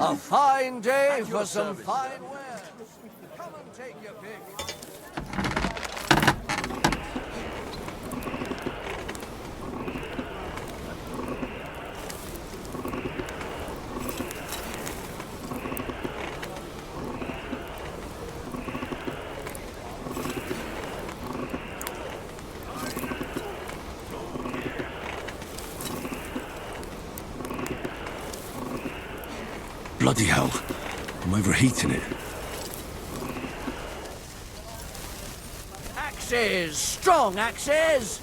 A fine day for some fine wear. Come and take your pick. Bloody hell. I'm overheating it. Axes, strong axes,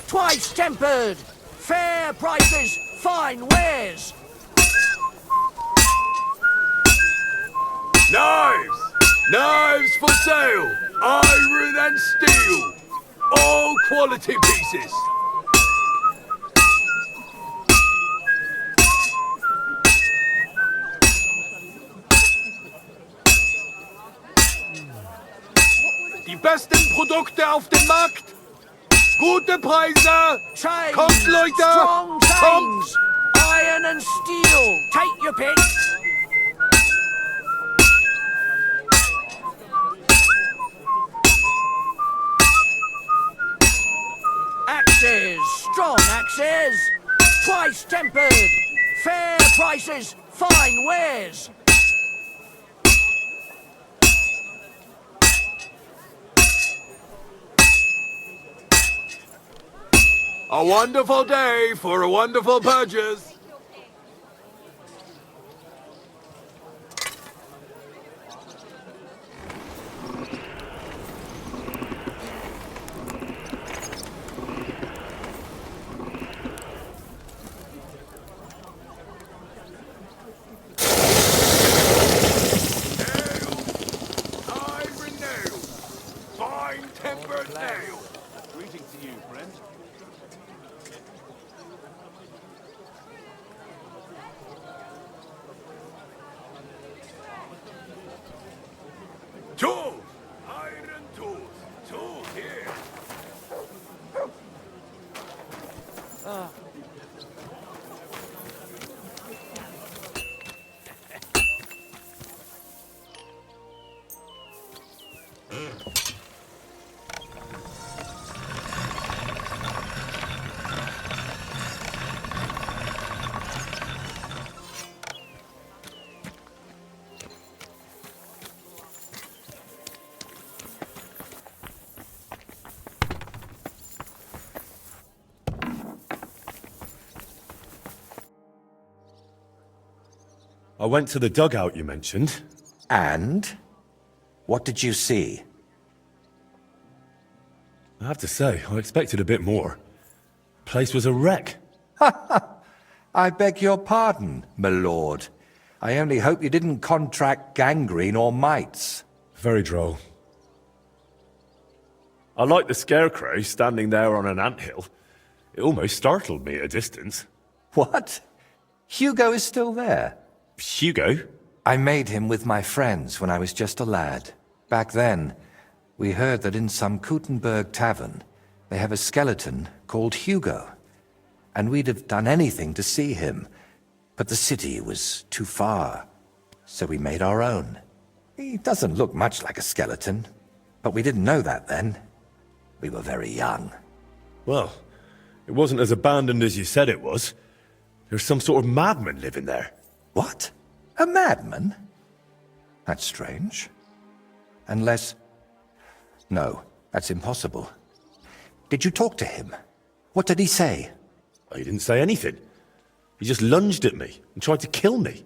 twice tempered, fair prices, fine wares. Knives! Knives for sale! Iron and steel! All quality pieces! Die besten Produkte auf dem Markt! Gute Preise! Chains, Kommt, Leute! strong Kommt! chains, iron and steel. Take your pick. Axes, strong axes, twice tempered, fair prices, fine wares. A wonderful day for a wonderful purchase! Iron nail! Fine tempered nail! Greeting to you, friend. Tools! Iron tools! Tools here! I went to the dugout you mentioned. And? What did you see? I have to say, I expected a bit more. Place was a wreck. I beg your pardon, my lord. I only hope you didn't contract gangrene or mites. Very droll. I liked the scarecrow standing there on an anthill. It almost startled me at a distance. What? Hugo is still there? Hugo? I made him with my friends when I was just a lad. Back then, we heard that in some Kuttenberg tavern, they have a skeleton called Hugo. And we'd have done anything to see him. But the city was too far, so we made our own. He doesn't look much like a skeleton, but we didn't know that then. We were very young. Well, it wasn't as abandoned as you said it was. There's some sort of madman living there. What? A madman? That's strange. Unless... No, that's impossible. Did you talk to him? What did he say? He didn't say anything. He just lunged at me and tried to kill me.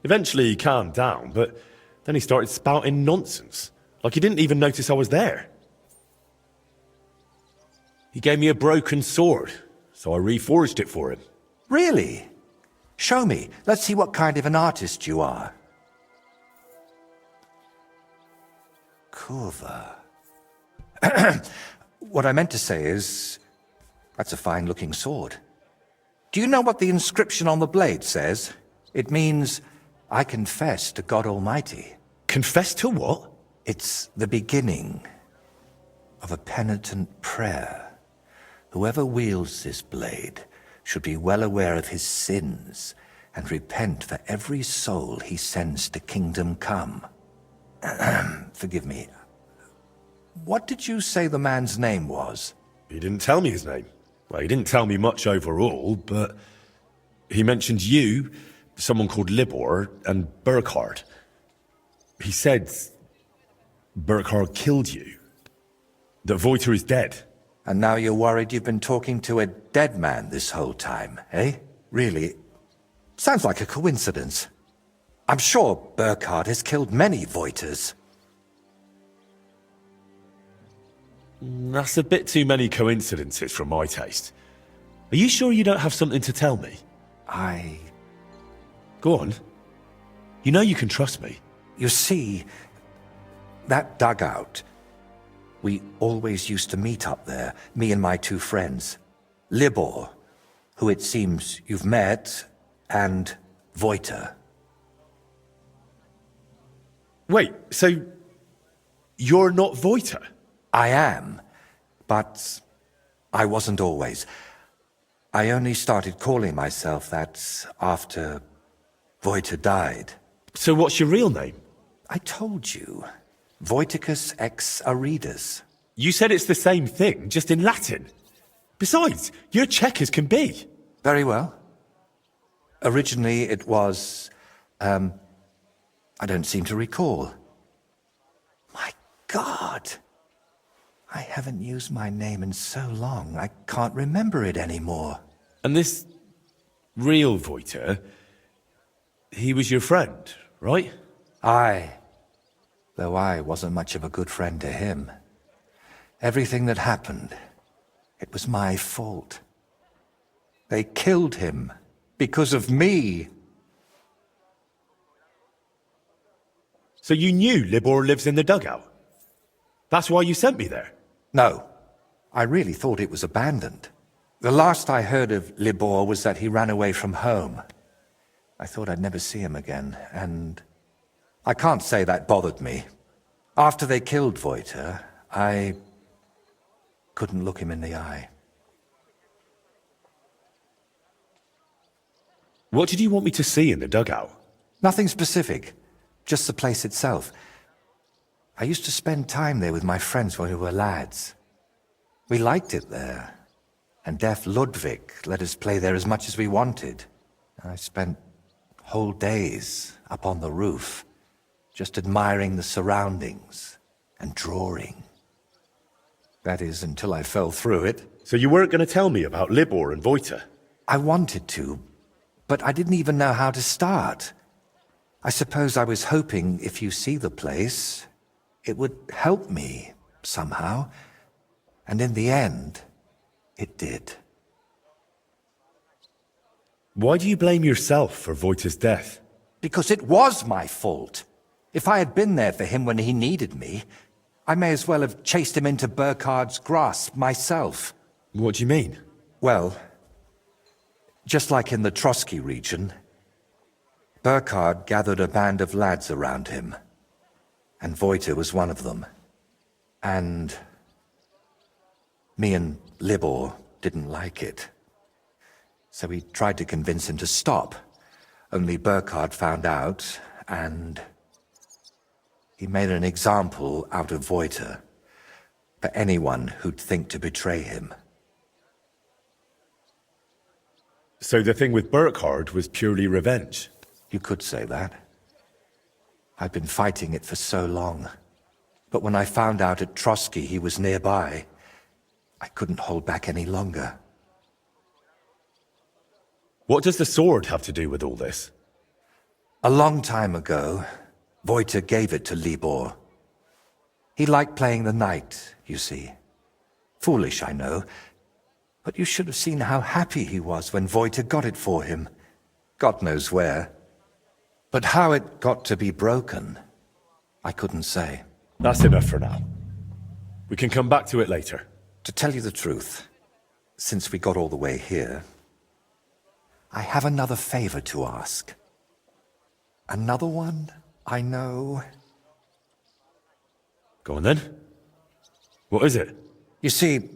Eventually he calmed down, but then he started spouting nonsense, like he didn't even notice I was there. He gave me a broken sword, so I reforged it for him. Really? Show me. Let's see what kind of an artist you are. Kurva. What I meant to say is, that's a fine-looking sword. Do you know what the inscription on the blade says? It means, I confess to God Almighty. Confess to what? It's the beginning of a penitent prayer. Whoever wields this blade should be well aware of his sins and repent for every soul he sends to kingdom come. Forgive me. What did you say the man's name was? He didn't tell me his name. Well, he didn't tell me much overall, but he mentioned you, someone called Libor, and Burkhard. He said Burkhard killed you. That Voйтех is dead. And now you're worried you've been talking to a dead man this whole time, eh? Really? Sounds like a coincidence. I'm sure Burkhard has killed many Voytehs. That's a bit too many coincidences for my taste. Are you sure you don't have something to tell me? Go on. You know you can trust me. You see, that dugout, we always used to meet up there, me and my two friends. Libor, who it seems you've met, and Voйтех. Wait, so you're not Voйтех? I am, but I wasn't always. I only started calling myself that after Voйтех died. So what's your real name? I told you. Voyticus ex Aridus. You said it's the same thing, just in Latin. Besides, you're Czech as can be. Very well. Originally it was, I don't seem to recall. My God! I haven't used my name in so long, I can't remember it anymore. And this real Voйтех, he was your friend, right? Aye. Though I wasn't much of a good friend to him. Everything that happened, it was my fault. They killed him because of me. So you knew Libor lives in the dugout? That's why you sent me there? No, I really thought it was abandoned. The last I heard of Libor was that he ran away from home. I thought I'd never see him again, and I can't say that bothered me. After they killed Voйтeх, I couldn't look him in the eye. What did you want me to see in the dugout? Nothing specific, just the place itself. I used to spend time there with my friends when we were lads. We liked it there, and deaf Ludwig let us play there as much as we wanted. I spent whole days up on the roof, just admiring the surroundings and drawing. That is, until I fell through it. So you weren't going to tell me about Libor and Voйтех? I wanted to, but I didn't even know how to start. I suppose I was hoping if you see the place, it would help me somehow. And in the end, it did. Why do you blame yourself for Voйтeh's death? Because it was my fault. If I had been there for him when he needed me, I may as well have chased him into Burkhard's grasp myself. What do you mean? Well, just like in the Trotsky region, Burkhard gathered a band of lads around him, and Voйтех was one of them. And me and Libor didn't like it. So we tried to convince him to stop, only Burkhard found out, and he made an example out of Voйтeх for anyone who'd think to betray him. So the thing with Burkhard was purely revenge? You could say that. I'd been fighting it for so long. But when I found out at Trotsky he was nearby, I couldn't hold back any longer. What does the sword have to do with all this? A long time ago, Voйтeх gave it to Libor. He liked playing the knight, you see. Foolish, I know, but you should have seen how happy he was when Voйтeх got it for him. God knows where. But how it got to be broken, I couldn't say. That's enough for now. We can come back to it later. To tell you the truth, since we got all the way here, I have another favor to ask. Another one, I know. Go on then. What is it? You see,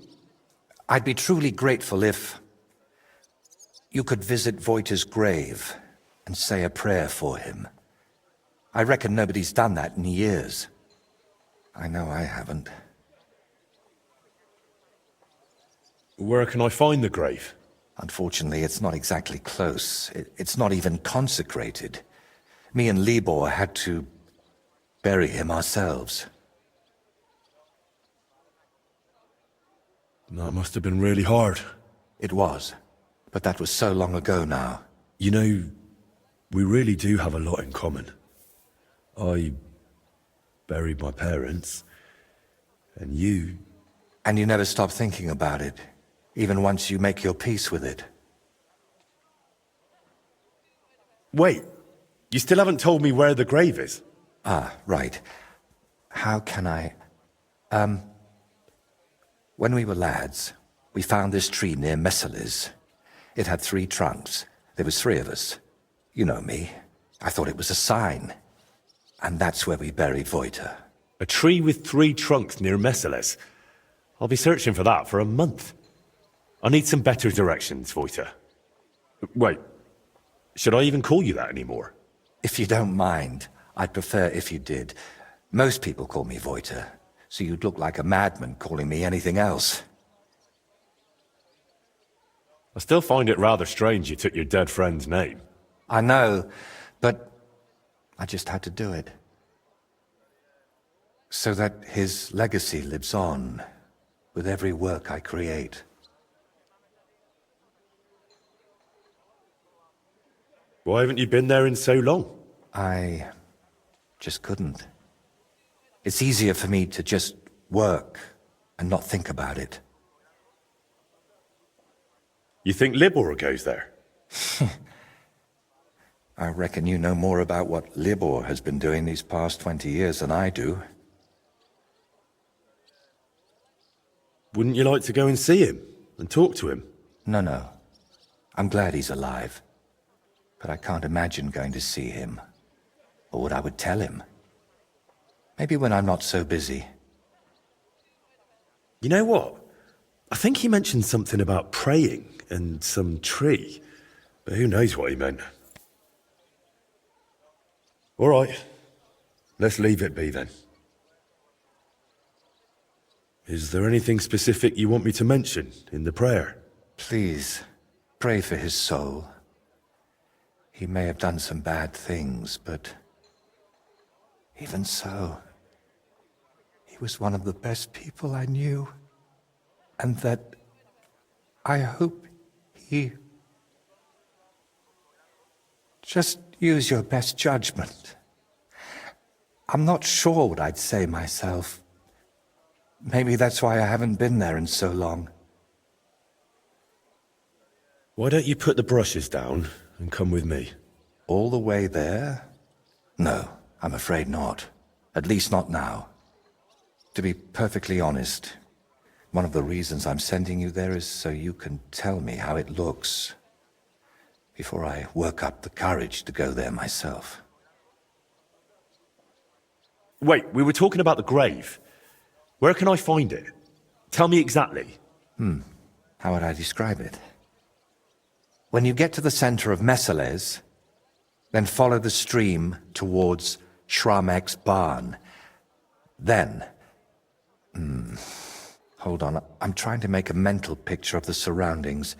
I'd be truly grateful if you could visit Voйтeh's grave and say a prayer for him. I reckon nobody's done that in years. I know I haven't. Where can I find the grave? Unfortunately, it's not exactly close. It's not even consecrated. Me and Libor had to bury him ourselves. That must have been really hard. It was, but that was so long ago now. You know, we really do have a lot in common. I buried my parents, and you... And you never stop thinking about it, even once you make your peace with it. Wait, you still haven't told me where the grave is? Ah, right. How can I... When we were lads, we found this tree near Messales. It had 3 trunks. There was 3 of us. You know me. I thought it was a sign. And that's where we buried Woyteha. A tree with 3 trunks near Messales. I'll be searching for that for a month. I need some better directions, Woyteha. Wait, should I even call you that anymore? If you don't mind, I'd prefer if you did. Most people call me Woyteha, so you'd look like a madman calling me anything else. I still find it rather strange you took your dead friend's name. I know, but I just had to do it. So that his legacy lives on with every work I create. Why haven't you been there in so long? I just couldn't. It's easier for me to just work and not think about it. You think Libor goes there? I reckon you know more about what Libor has been doing these past 20 years than I do. Wouldn't you like to go and see him and talk to him? No. I'm glad he's alive. But I can't imagine going to see him, or what I would tell him. Maybe when I'm not so busy. You know what? I think he mentioned something about praying and some tree, but who knows what he meant. All right, let's leave it be then. Is there anything specific you want me to mention in the prayer? Please, pray for his soul. He may have done some bad things, but even so, he was one of the best people I knew. And that I hope he... Just use your best judgment. I'm not sure what I'd say myself. Maybe that's why I haven't been there in so long. Why don't you put the brushes down and come with me? All the way there? No, I'm afraid not. At least not now. To be perfectly honest, one of the reasons I'm sending you there is so you can tell me how it looks before I work up the courage to go there myself. Wait, we were talking about the grave. Where can I find it? Tell me exactly. How would I describe it? When you get to the center of Messales, then follow the stream towards Shramek's barn. Then... Hold on, I'm trying to make a mental picture of the surroundings.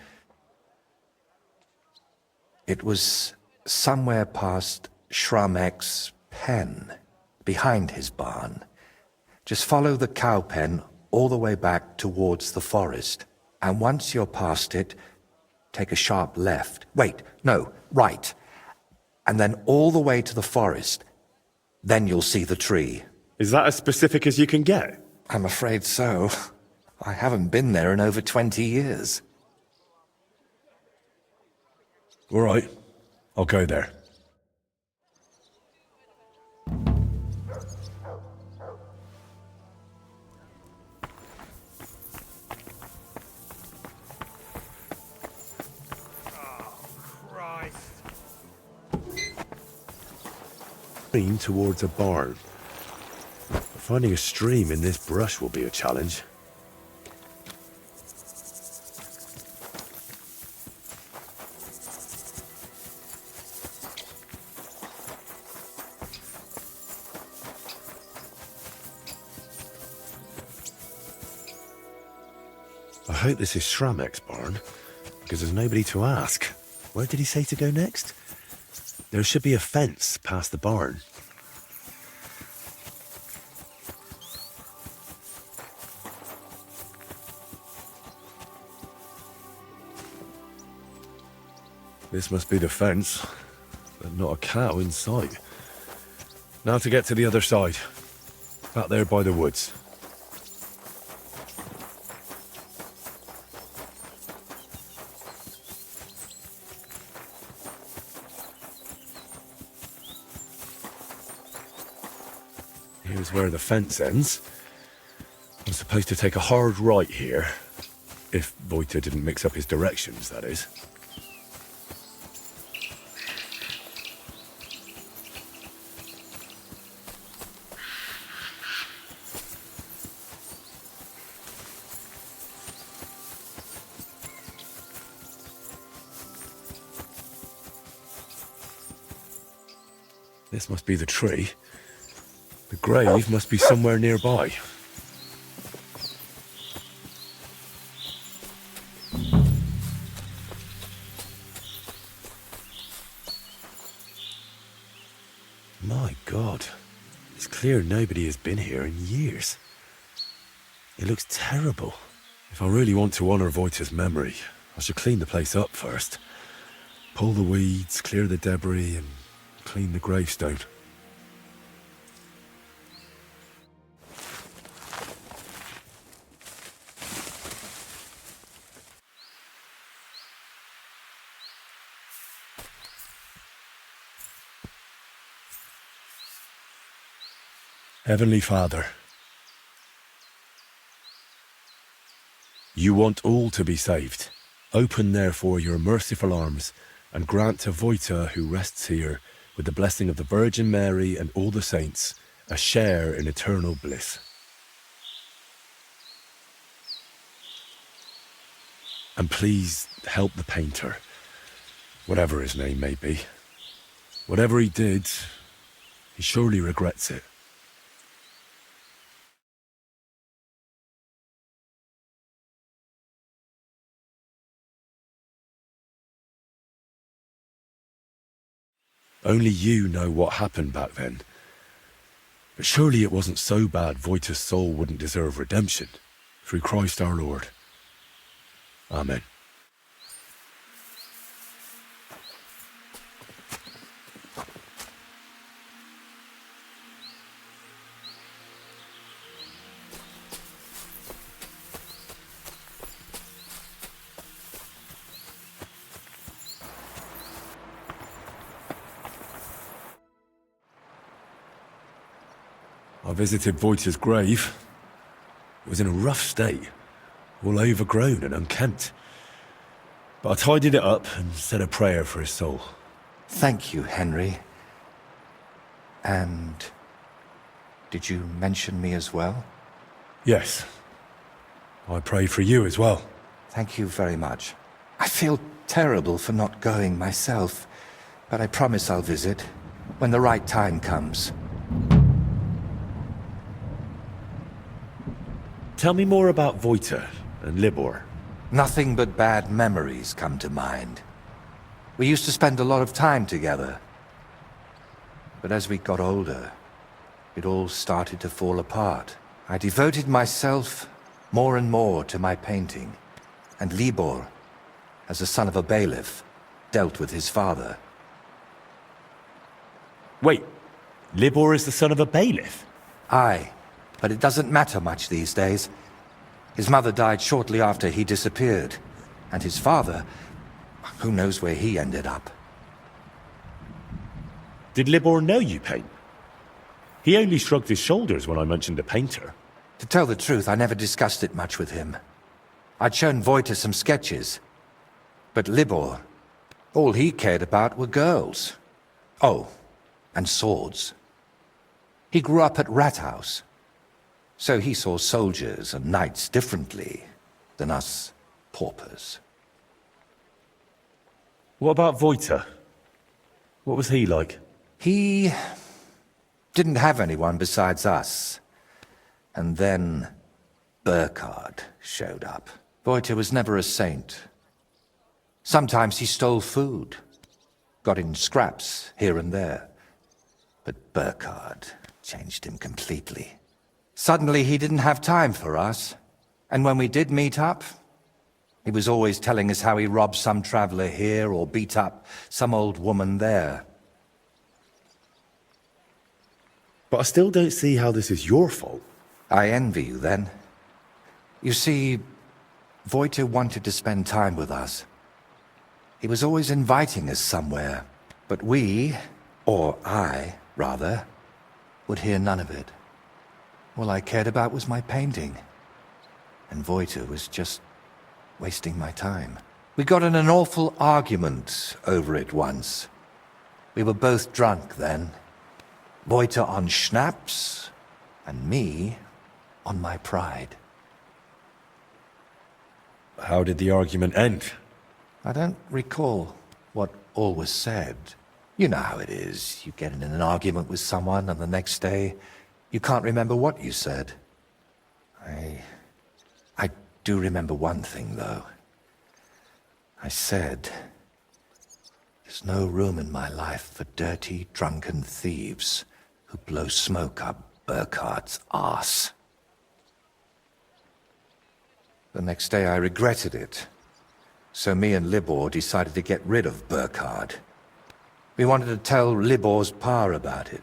It was somewhere past Shramek's pen, behind his barn. Just follow the cow pen all the way back towards the forest. And once you're past it, take a sharp left. Wait, no, right. And then all the way to the forest. Then you'll see the tree. Is that as specific as you can get? I'm afraid so. I haven't been there in over 20 years. All right, I'll go there. Towards a barn. Finding a stream in this brush will be a challenge. hope this is Schramek's barn, because there's nobody to ask. Where did he say to go next? There should be a fence past the barn. This must be the fence, but not a cow in sight. Now to get to the other side. Out there by the woods. Here's where the fence ends. I'm supposed to take a hard right here. If Voйтех didn't mix up his directions, that is. This must be the tree. The grave must be somewhere nearby. My God. It's clear nobody has been here in years. It looks terrible. If I really want to honor Voйтech's memory, I should clean the place up first. Pull the weeds, clear the debris, and clean the gravestone. Heavenly Father, you want all to be saved. Open therefore your merciful arms and grant to Voйтех, who rests here, with the blessing of the Virgin Mary and all the saints, a share in eternal bliss. And please help the painter, whatever his name may be. Whatever he did, he surely regrets it. Only you know what happened back then. But surely it wasn't so bad Voйтech's soul wouldn't deserve redemption. Through Christ our Lord. Amen. I visited Voйтech's grave. It was in a rough state, all overgrown and unkempt. But I tidied it up and said a prayer for his soul. Thank you, Henry. And did you mention me as well? Yes. I pray for you as well. Thank you very much. I feel terrible for not going myself, but I promise I'll visit when the right time comes. Tell me more about Voйтех and Libor. Nothing but bad memories come to mind. We used to spend a lot of time together. But as we got older, it all started to fall apart. I devoted myself more and more to my painting, and Libor, as the son of a bailiff, dealt with his father. Wait, Libor is the son of a bailiff? Aye, but it doesn't matter much these days. His mother died shortly after he disappeared, and his father, who knows where he ended up. Did Libor know you paint? He only shrugged his shoulders when I mentioned a painter. To tell the truth, I never discussed it much with him. I'd shown Voйтех some sketches, but Libor, all he cared about were girls. Oh, and swords. He grew up at Rathaus, so he saw soldiers and knights differently than us paupers. What about Voйтех? What was he like? He didn't have anyone besides us. And then Burkhard showed up. Woyte was never a saint. Sometimes he stole food, got in scraps here and there. But Burkhard changed him completely. Suddenly he didn't have time for us. And when we did meet up, he was always telling us how he robbed some traveler here or beat up some old woman there. But I still don't see how this is your fault. I envy you then. You see, Woyte wanted to spend time with us. He was always inviting us somewhere, but we, or I, rather, would hear none of it. All I cared about was my painting, and Woyte was just wasting my time. We got in an awful argument over it once. We were both drunk then. Woyte on schnapps, and me on my pride. How did the argument end? I don't recall what all was said. You know how it is. You get in an argument with someone, and the next day, you can't remember what you said. I do remember one thing, though. I said, there's no room in my life for dirty, drunken thieves who blow smoke up Burkhard's arse. The next day I regretted it. So me and Libor decided to get rid of Burkhard. We wanted to tell Libor's pa about it.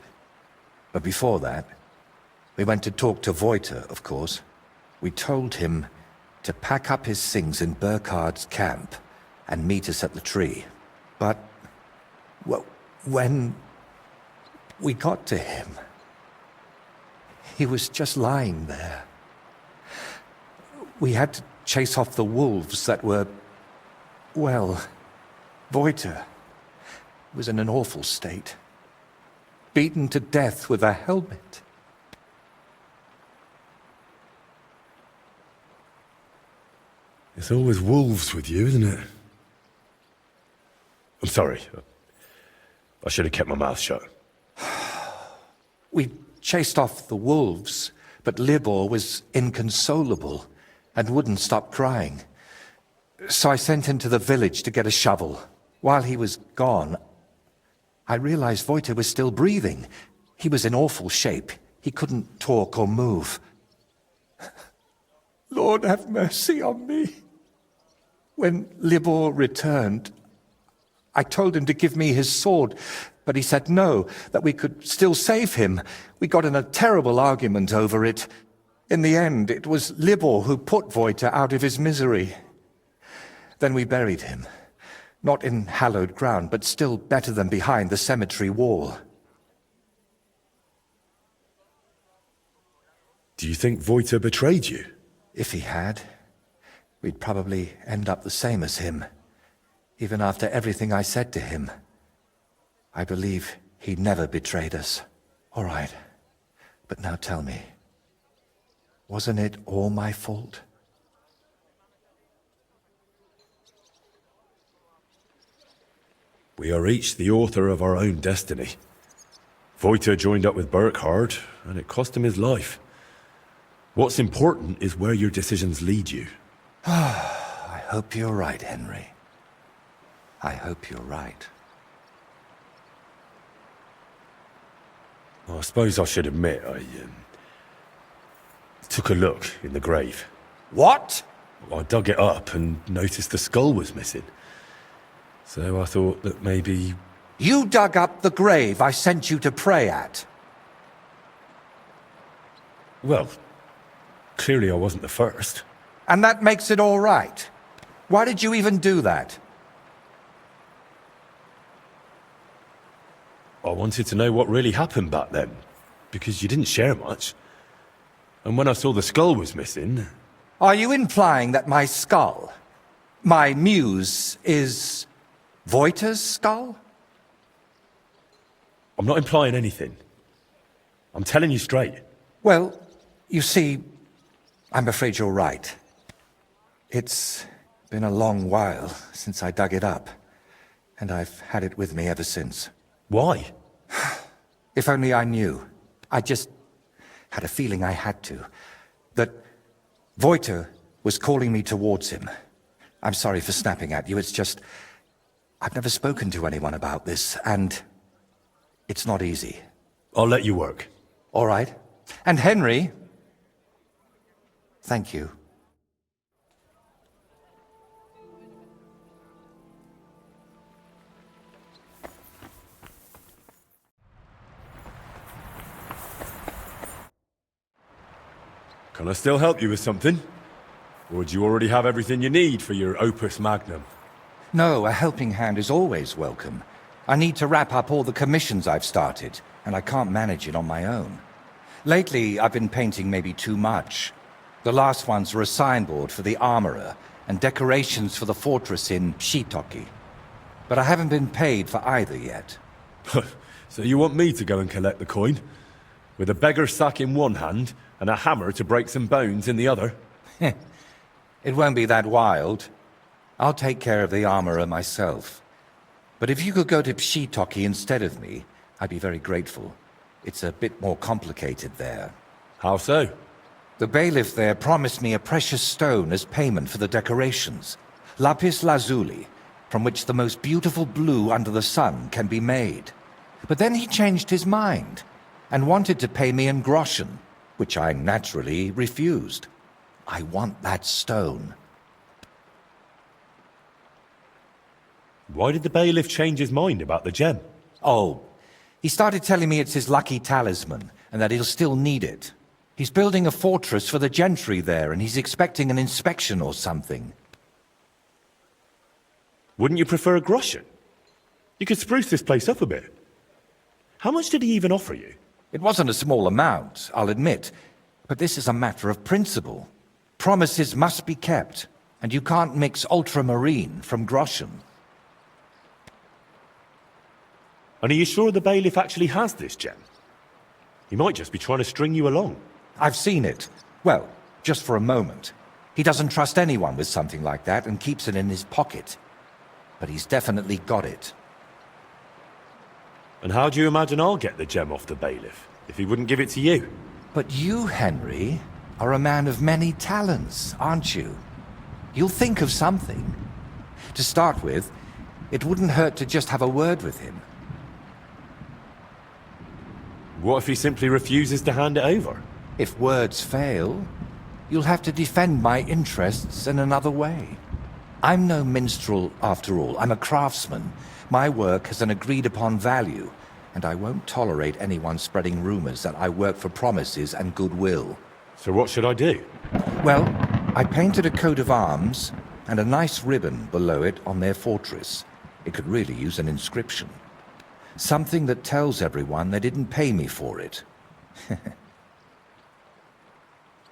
But before that, we went to talk to Woyte, of course. We told him to pack up his things in Burkhard's camp and meet us at the tree. But, well, when we got to him, he was just lying there. We had to chase off the wolves that were, well, Woyte was in an awful state. Beaten to death with a helmet. It's always wolves with you, isn't it? I'm sorry. I should have kept my mouth shut. We chased off the wolves, but Libor was inconsolable and wouldn't stop crying. So I sent him to the village to get a shovel. While he was gone, I realized Woyte was still breathing. He was in awful shape. He couldn't talk or move. Lord, have mercy on me. When Libor returned, I told him to give me his sword, but he said no, that we could still save him. We got in a terrible argument over it. In the end, it was Libor who put Woyte out of his misery. Then we buried him. Not in hallowed ground, but still better than behind the cemetery wall. Do you think Woyte betrayed you? If he had, we'd probably end up the same as him. Even after everything I said to him, I believe he never betrayed us. All right, but now tell me, wasn't it all my fault? We are each the author of our own destiny. Woyte joined up with Burkhard, and it cost him his life. What's important is where your decisions lead you. I hope you're right, Henry. I hope you're right. Well, I suppose I should admit, I took a look in the grave. What? I dug it up and noticed the skull was missing. So I thought that maybe... You dug up the grave I sent you to pray at. Well, clearly I wasn't the first. And that makes it all right. Why did you even do that? I wanted to know what really happened back then, because you didn't share much. And when I saw the skull was missing... Are you implying that my skull, my muse, is Woyte's skull? I'm not implying anything. I'm telling you straight. Well, you see, I'm afraid you're right. It's been a long while since I dug it up, and I've had it with me ever since. Why? If only I knew. I just had a feeling I had to. That Woyte was calling me towards him. I'm sorry for snapping at you, it's just... I've never spoken to anyone about this, and it's not easy. I'll let you work. All right. And Henry, thank you. Can I still help you with something? Or do you already have everything you need for your opus magnum? No, a helping hand is always welcome. I need to wrap up all the commissions I've started, and I can't manage it on my own. Lately, I've been painting maybe too much. The last ones were a signboard for the armorer and decorations for the fortress in Shitoki. But I haven't been paid for either yet. So you want me to go and collect the coin? With a beggar's sack in one hand and a hammer to break some bones in the other? It won't be that wild. I'll take care of the armorer myself. But if you could go to Shitoki instead of me, I'd be very grateful. It's a bit more complicated there. How so? The bailiff there promised me a precious stone as payment for the decorations. Lapis lazuli, from which the most beautiful blue under the sun can be made. But then he changed his mind and wanted to pay me in groschen, which I naturally refused. I want that stone. Why did the bailiff change his mind about the gem? Oh, he started telling me it's his lucky talisman and that he'll still need it. He's building a fortress for the gentry there and he's expecting an inspection or something. Wouldn't you prefer a groschen? You could spruce this place up a bit. How much did he even offer you? It wasn't a small amount, I'll admit, but this is a matter of principle. Promises must be kept, and you can't mix ultramarine from groschen. And are you sure the bailiff actually has this gem? He might just be trying to string you along. I've seen it. Well, just for a moment. He doesn't trust anyone with something like that and keeps it in his pocket. But he's definitely got it. And how do you imagine I'll get the gem off the bailiff, if he wouldn't give it to you? But you, Henry, are a man of many talents, aren't you? You'll think of something. To start with, it wouldn't hurt to just have a word with him. What if he simply refuses to hand it over? If words fail, you'll have to defend my interests in another way. I'm no minstrel, after all. I'm a craftsman. My work has an agreed-upon value, and I won't tolerate anyone spreading rumors that I work for promises and goodwill. So what should I do? Well, I painted a coat of arms and a nice ribbon below it on their fortress. It could really use an inscription. Something that tells everyone they didn't pay me for it.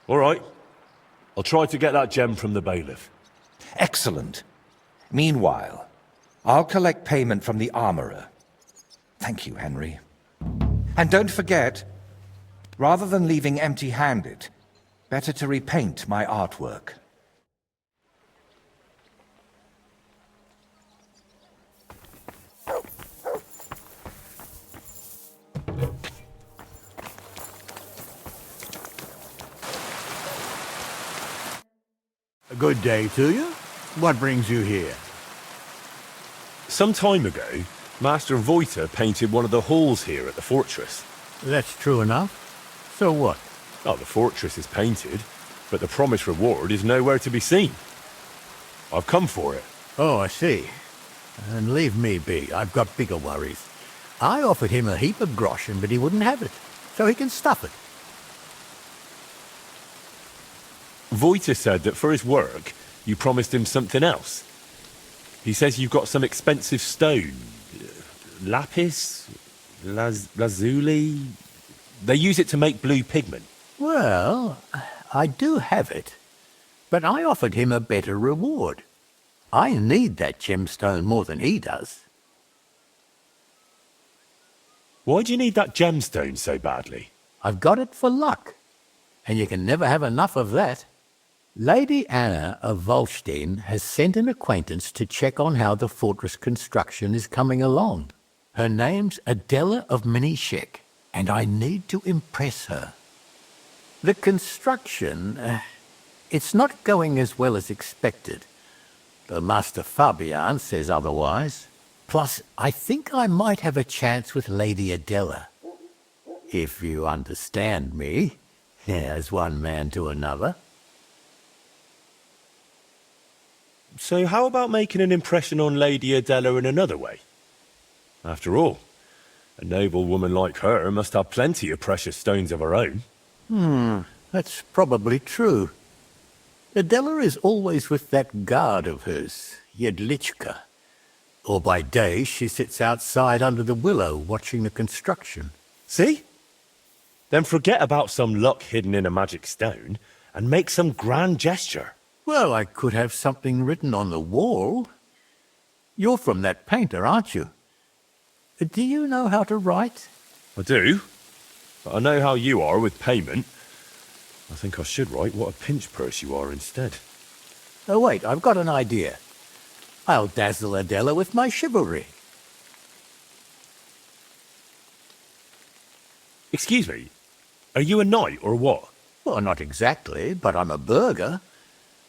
All right. I'll try to get that gem from the bailiff. Excellent. Meanwhile, I'll collect payment from the armorer. Thank you, Henry. And don't forget, rather than leaving empty-handed, better to repaint my artwork. A good day to you. What brings you here? Some time ago, Master Voйтех painted one of the halls here at the fortress. That's true enough. So what? Oh, the fortress is painted, but the promised reward is nowhere to be seen. I've come for it. Oh, I see. And leave me be. I've got bigger worries. I offered him a heap of groschen, but he wouldn't have it. So he can stuff it. Voйтех said that for his work, you promised him something else. He says you've got some expensive stone. Lapis? Lazuli? They use it to make blue pigment. Well, I do have it. But I offered him a better reward. I need that gemstone more than he does. Why do you need that gemstone so badly? I've got it for luck. And you can never have enough of that. Lady Anna of Volstein has sent an acquaintance to check on how the fortress construction is coming along. Her name's Adela of Minishek, and I need to impress her. The construction, it's not going as well as expected. The Master Fabian says otherwise. Plus, I think I might have a chance with Lady Adela. If you understand me, as one man to another. So how about making an impression on Lady Adela in another way? After all, a noble woman like her must have plenty of precious stones of her own. That's probably true. Adela is always with that guard of hers, Jedlichka. Or by day she sits outside under the willow watching the construction. See? Then forget about some luck hidden in a magic stone and make some grand gesture. Well, I could have something written on the wall. You're from that painter, aren't you? Do you know how to write? I do, but I know how you are with payment. I think I should write what a pinch purse you are instead. Oh, wait, I've got an idea. I'll dazzle Adela with my chivalry. Excuse me, are you a knight or what? Well, not exactly, but I'm a burgher.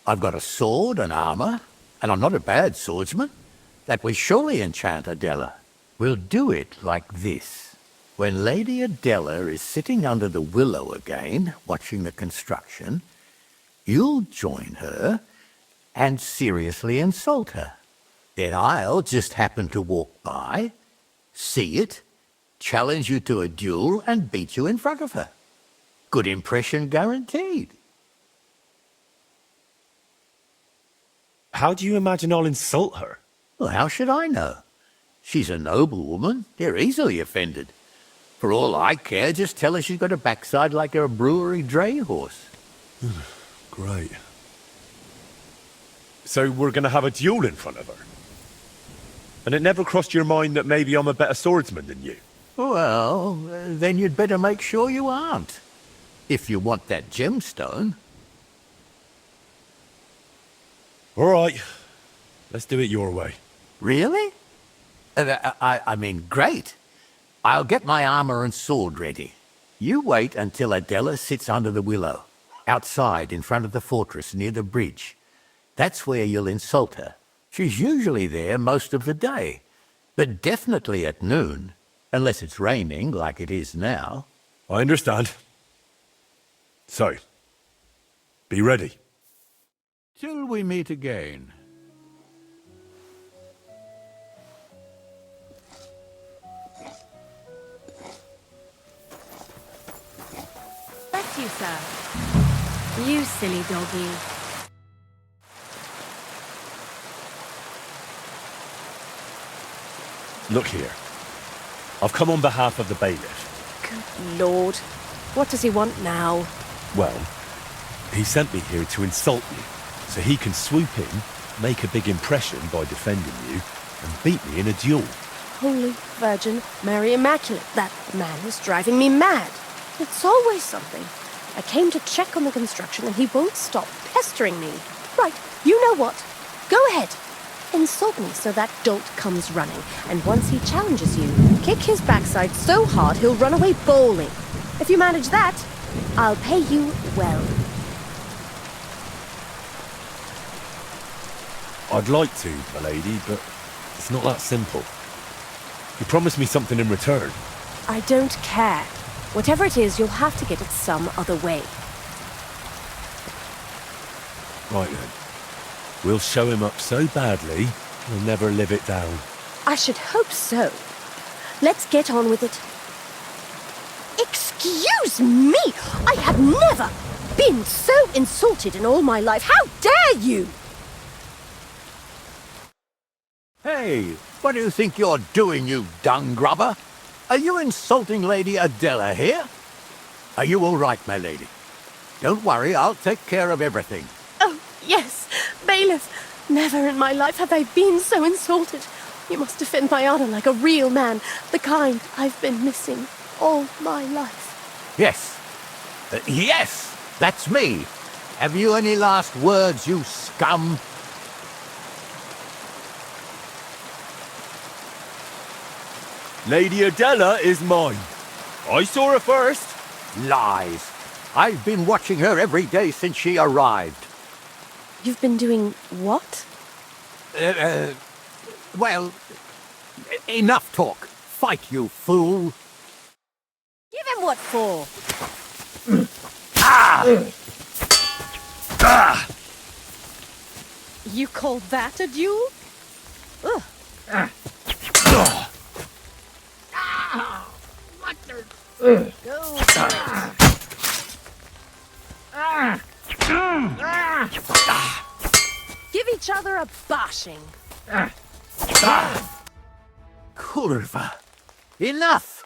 I've got a sword and armor, and I'm not a bad swordsman. That will surely enchant Adela. We'll do it like this. When Lady Adela is sitting under the willow again, watching the construction, you'll join her and seriously insult her. Then I'll just happen to walk by, see it, challenge you to a duel, and beat you in front of her. Good impression guaranteed. How do you imagine I'll insult her? Well, how should I know? She's a noble woman. They're easily offended. For all I care, just tell her she's got a backside like a brewery dray horse. Great. So we're going to have a duel in front of her? And it never crossed your mind that maybe I'm a better swordsman than you? Well, then you'd better make sure you aren't. If you want that gemstone. All right. Let's do it your way. Really? I mean, great. I'll get my armor and sword ready. You wait until Adela sits under the willow, outside in front of the fortress near the bridge. That's where you'll insult her. She's usually there most of the day, but definitely at noon, unless it's raining like it is now. I understand. So, be ready. Till we meet again. Bless you, sir. You silly doggy. Look here. I've come on behalf of the bailiff. Good Lord. What does he want now? Well, he sent me here to insult you, so he can swoop in, make a big impression by defending you, and beat me in a duel. Holy Virgin Mary Immaculate, that man is driving me mad. It's always something. I came to check on the construction and he won't stop pestering me. Right, you know what? Go ahead. Insult me so that dolt comes running, and once he challenges you, kick his backside so hard he'll run away bawling. If you manage that, I'll pay you well. I'd like to, my lady, but it's not that simple. You promised me something in return. I don't care. Whatever it is, you'll have to get it some other way. Right then. We'll show him up so badly, he'll never live it down. I should hope so. Let's get on with it. Excuse me! I have never been so insulted in all my life. How dare you! Hey, what do you think you're doing, you dung grubber? Are you insulting Lady Adela here? Are you all right, my lady? Don't worry, I'll take care of everything. Oh, yes, bailiff. Never in my life have I been so insulted. You must defend my honor like a real man, the kind I've been missing all my life. Yes. Yes, that's me. Have you any last words, you scum? Lady Adela is mine. I saw her first. Lies. I've been watching her every day since she arrived. You've been doing what? Well, enough talk. Fight, you fool. Give him what for? You call that a duel? Ugh. Give each other a bashing. Kurva. Enough.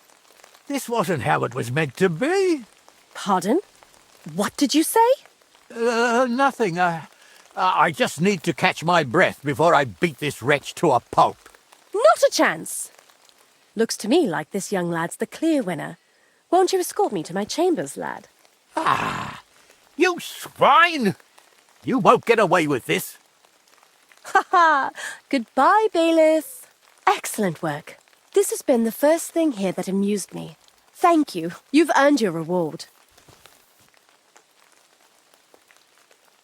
This wasn't how it was meant to be. Pardon? What did you say? Nothing. I just need to catch my breath before I beat this wretch to a pulp. Not a chance. Looks to me like this young lad's the clear winner. Won't you escort me to my chambers, lad? You swine! You won't get away with this. Ha ha! Goodbye, bailiff. Excellent work. This has been the first thing here that amused me. Thank you. You've earned your reward.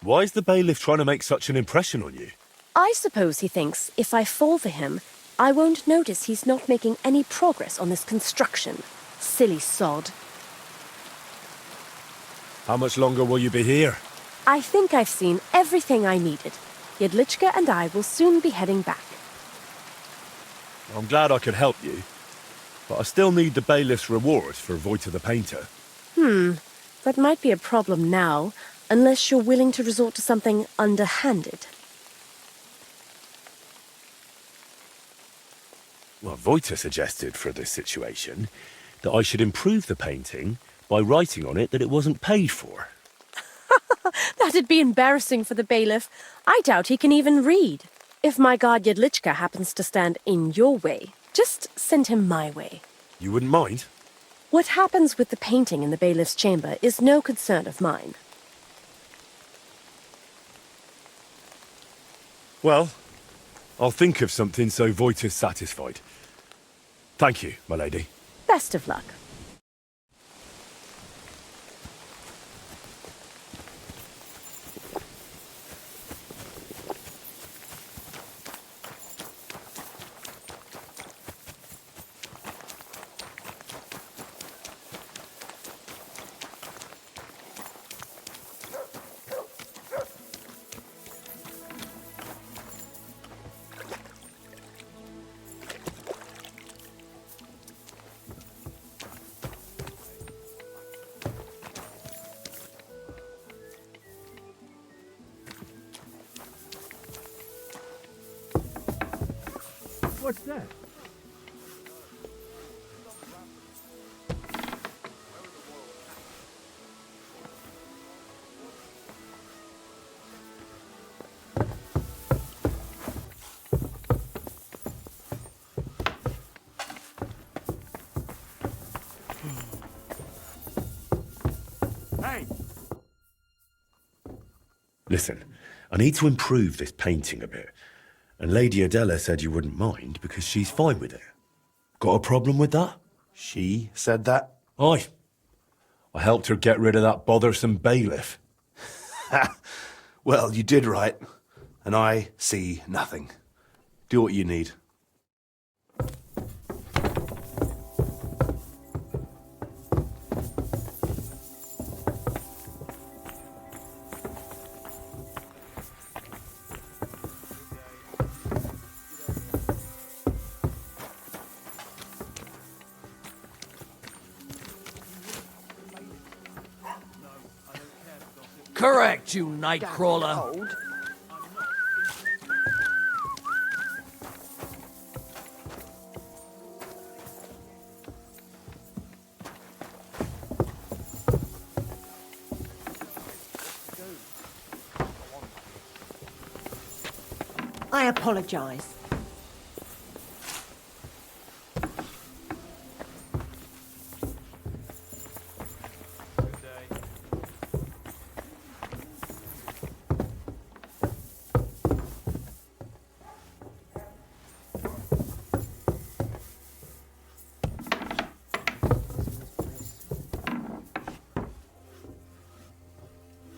Why is the bailiff trying to make such an impression on you? I suppose he thinks if I fall for him, I won't notice he's not making any progress on this construction. Silly sod. How much longer will you be here? I think I've seen everything I needed. Jedlička and I will soon be heading back. I'm glad I could help you, but I still need the bailiff's reward for Voita the painter. That might be a problem now, unless you're willing to resort to something underhanded. Well, Voita suggested for this situation that I should improve the painting by writing on it that it wasn't paid for. That'd be embarrassing for the bailiff. I doubt he can even read. If my guard Jedlička happens to stand in your way, just send him my way. You wouldn't mind? What happens with the painting in the bailiff's chamber is no concern of mine. Well, I'll think of something so Voita's satisfied. Thank you, my lady. Best of luck. What's that? Hey! Listen, I need to improve this painting a bit. And Lady Adela said you wouldn't mind because she's fine with it. Got a problem with that? She said that? Aye. I helped her get rid of that bothersome bailiff. Well, you did right. And I see nothing. Do what you need. Correct, you nightcrawler. I apologize.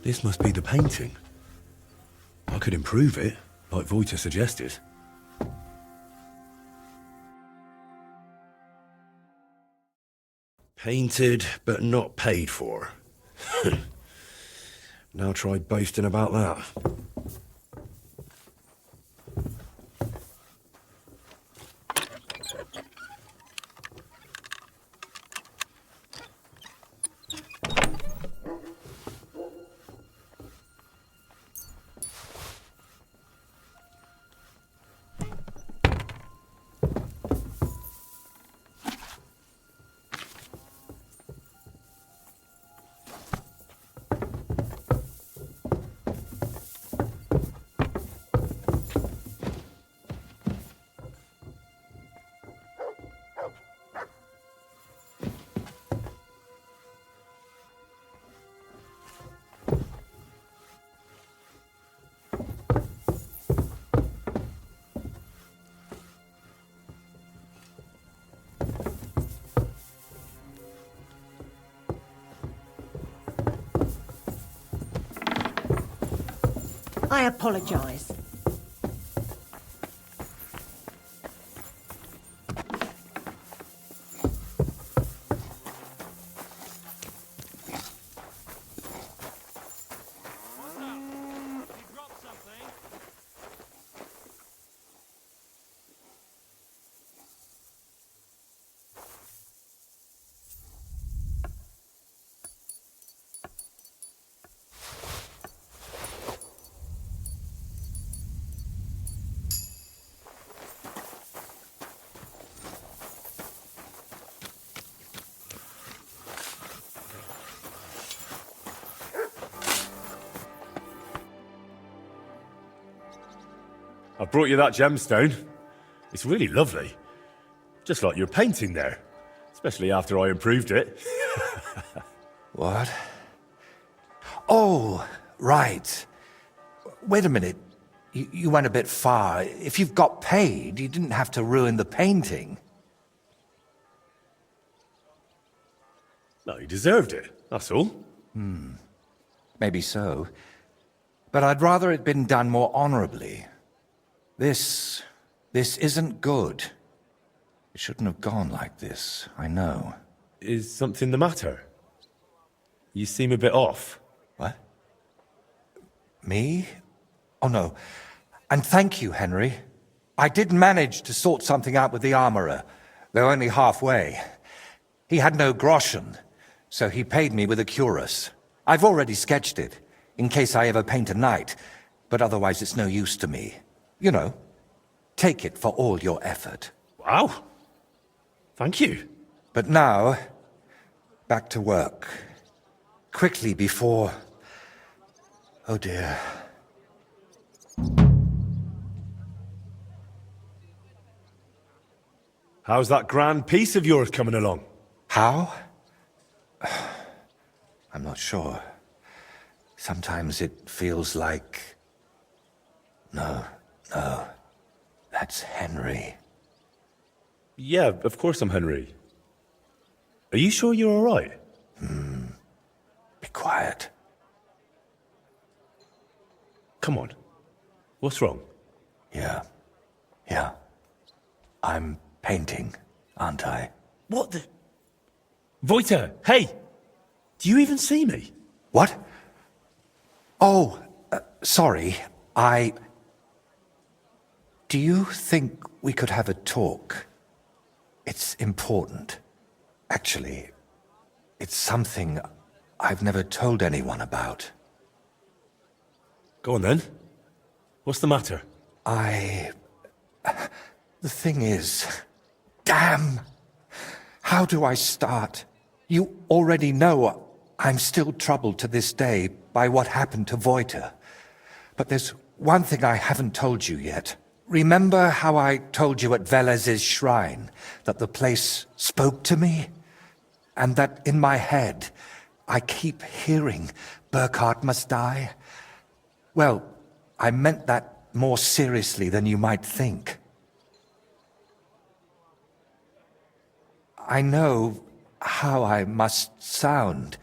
This must be the painting. could improve it, like Voita suggested. Painted, but not paid for. Now try boasting about that. I apologise. I brought you that gemstone. It's really lovely. Just like your painting there. Especially after I improved it. What? Oh, right. Wait a minute. You went a bit far. If you've got paid, you didn't have to ruin the painting. No, you deserved it, that's all. Maybe so. But I'd rather it been done more honorably. This isn't good. It shouldn't have gone like this, I know. Is something the matter? You seem a bit off. What? Me? Oh, no. And thank you, Henry. I did manage to sort something out with the armorer, though only halfway. He had no groschen, so he paid me with a cuirass. I've already sketched it, in case I ever paint a knight, but otherwise it's no use to me. You know, take it for all your effort. Wow. Thank you. But now, back to work. Quickly before... Oh dear. How's that grand piece of yours coming along? How? I'm not sure. Sometimes it feels like... No, that's Henry. Yeah, of course I'm Henry. Are you sure you're all right? Be quiet. Come on. What's wrong? Yeah. I'm painting, aren't I? What the... Voita, hey! Do you even see me? What? Oh, sorry. Do you think we could have a talk? It's important. Actually, it's something I've never told anyone about. Go on then. What's the matter? The thing is... Damn! How do I start? You already know I'm still troubled to this day by what happened to Voita. But there's one thing I haven't told you yet. Remember how I told you at Velez's shrine that the place spoke to me? And that in my head, I keep hearing Burkhart must die? Well, I meant that more seriously than you might think. I know how I must sound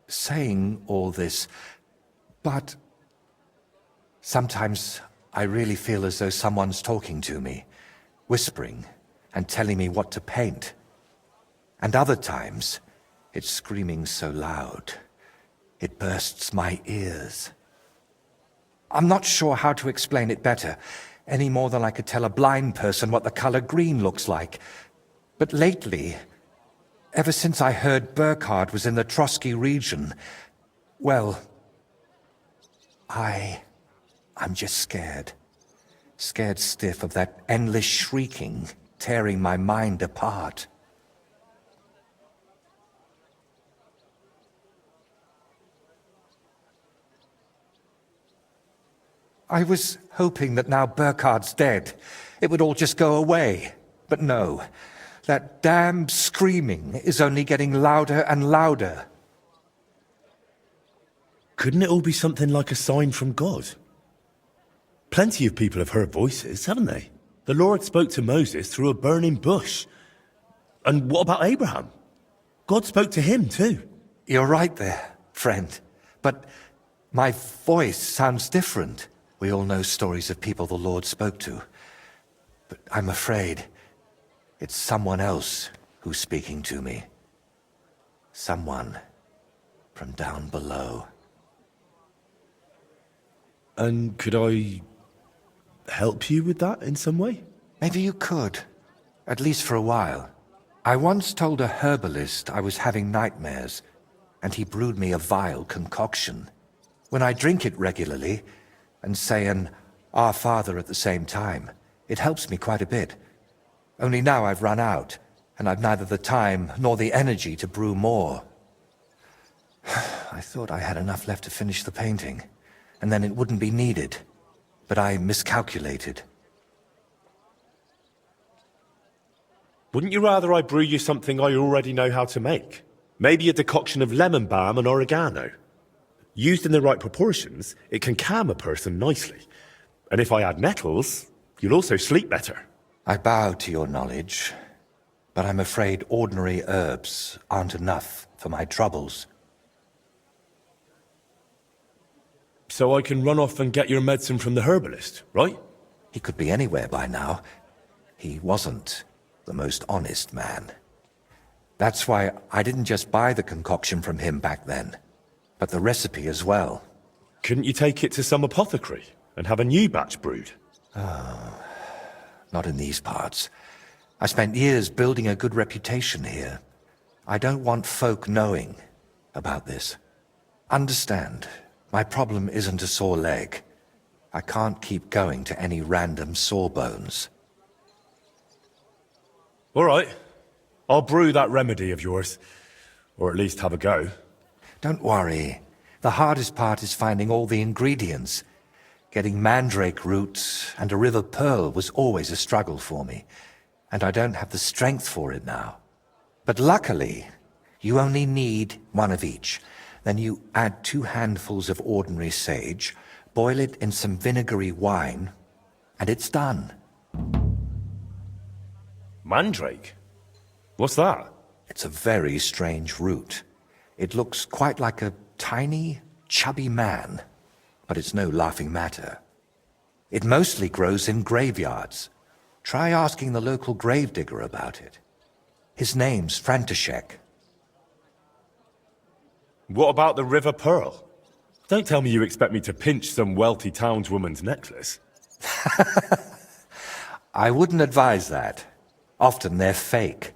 saying all this, but Sometimes I really feel as though someone's talking to me, whispering and telling me what to paint. And other times, it's screaming so loud, it bursts my ears. I'm not sure how to explain it better, any more than I could tell a blind person what the color green looks like. But lately, ever since I heard Burkhard was in the Trotsky region, well, I'm just scared. Scared stiff of that endless shrieking, tearing my mind apart. I was hoping that now Burkhard's dead, it would all just go away. But no, that damned screaming is only getting louder and louder. Couldn't it all be something like a sign from God? Plenty of people have heard voices, haven't they? The Lord spoke to Moses through a burning bush. And what about Abraham? God spoke to him too. You're right there, friend. But my voice sounds different. We all know stories of people the Lord spoke to. But I'm afraid it's someone else who's speaking to me. Someone from down below. And could I help you with that in some way? Maybe you could, at least for a while. I once told a herbalist I was having nightmares, and he brewed me a vile concoction. When I drink it regularly, and say an Our Father at the same time, it helps me quite a bit. Only now I've run out, and I've neither the time nor the energy to brew more. I thought I had enough left to finish the painting, and then it wouldn't be needed. But I miscalculated. Wouldn't you rather I brew you something I already know how to make? Maybe a decoction of lemon balm and oregano. Used in the right proportions, it can calm a person nicely. And if I add nettles, you'll also sleep better. I bow to your knowledge, but I'm afraid ordinary herbs aren't enough for my troubles. So I can run off and get your medicine from the herbalist, right? He could be anywhere by now. He wasn't the most honest man. That's why I didn't just buy the concoction from him back then, but the recipe as well. Couldn't you take it to some apothecary and have a new batch brewed? Not in these parts. I spent years building a good reputation here. I don't want folk knowing about this. Understand, my problem isn't a sore leg. I can't keep going to any random sawbones. All right. I'll brew that remedy of yours. Or at least have a go. Don't worry. The hardest part is finding all the ingredients. Getting mandrake roots and a river pearl was always a struggle for me, and I don't have the strength for it now. But luckily, you only need one of each. Then you add 2 handfuls of ordinary sage, boil it in some vinegary wine, and it's done. Mandrake? What's that? It's a very strange root. It looks quite like a tiny, chubby man, but it's no laughing matter. It mostly grows in graveyards. Try asking the local gravedigger about it. His name's František. What about the river pearl? Don't tell me you expect me to pinch some wealthy townswoman's necklace. I wouldn't advise that. Often they're fake.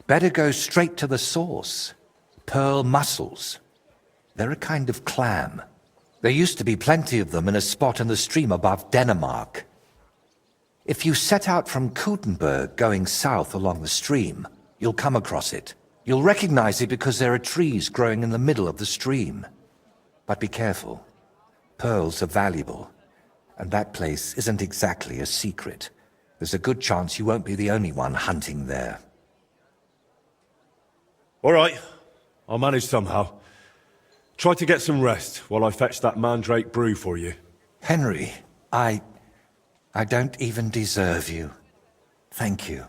Better go straight to the source. Pearl mussels. They're a kind of clam. There used to be plenty of them in a spot in the stream above Denmark. If you set out from Kuttenberg going south along the stream, you'll come across it. You'll recognize it because there are trees growing in the middle of the stream. But be careful. Pearls are valuable, and that place isn't exactly a secret. There's a good chance you won't be the only one hunting there. All right. I'll manage somehow. Try to get some rest while I fetch that mandrake brew for you. Henry, I don't even deserve you. Thank you.